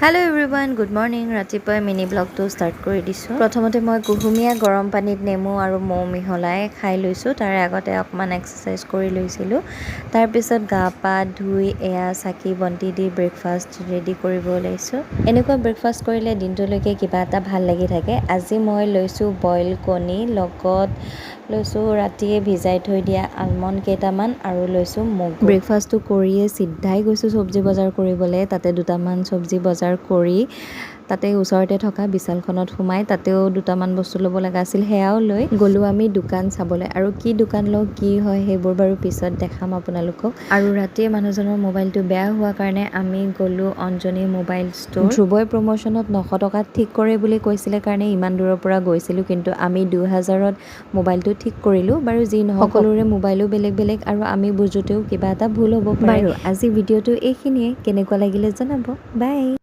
Hello everyone good morning रातिपुৱা mini ब्लगটো start কৰি দিছোঁ। প্ৰথমতে মই কুহুমীয়া গৰম পানীত নেমু আৰু মৌ মিহলাই খাই লৈছোঁ। তাৰে আগতে অকণমান এক্সাৰচাইজ কৰি লৈছিলোঁ। তাৰপিছত গা পা ধুই এয়া চাকি বন্তি দি ব্ৰেকফাষ্ট ৰেডি কৰিব ওলাইছোঁ। এনেকুৱা ব্ৰেকফাষ্ট কৰিলে দিনটোলৈকে কিবা এটা ভাল লাগি থাকে। আজি মই লৈছোঁ বইল কণী, লগত লৈছোঁ ৰাতিয়ে ভিজাই থৈ দিয়া আলমণ্ড কেইটামান আৰু লৈছোঁ মগু। ব্ৰেকফাষ্টটো কৰিয়ে চিধাই গৈছোঁ চব্জি বজাৰ কৰিবলৈ। তাতে দুটামান চব্জি বজাৰ কৰি তাতে ওচৰতে থকা বিশালখনত সোমাই তাতেও দুটামান বস্তু ল'ব লগা আছিল, সেয়াও লৈ গ'লোঁ আমি দোকান চাবলৈ। আৰু কি দোকান লওঁ কি হয় সেইবোৰ বাৰু পিছত দেখাম আপোনালোকক। আৰু ৰাতিয়ে মানুহজনৰ মোবাইলটো বেয়া হোৱাৰ কাৰণে আমি গ'লোঁ অঞ্জনী মোবাইল ষ্ট'ৰ। ধ্ৰুৱই প্ৰমোশ্যনত 900 টকাত ঠিক কৰে বুলি কৈছিলে কাৰণে ইমান দূৰৰ পৰা গৈছিলোঁ, কিন্তু আমি 2000ত মোবাইলটো ঠিক কৰিলোঁ। বাৰু যি নহওক সকলোৰে মোবাইলো বেলেগ বেলেগ আৰু আমি বুজোতেও কিবা এটা ভুল হ'ব পাৰে। বাৰু আজি ভিডিঅ'টো এইখিনিয়ে, কেনেকুৱা লাগিলে জনাব। বাই।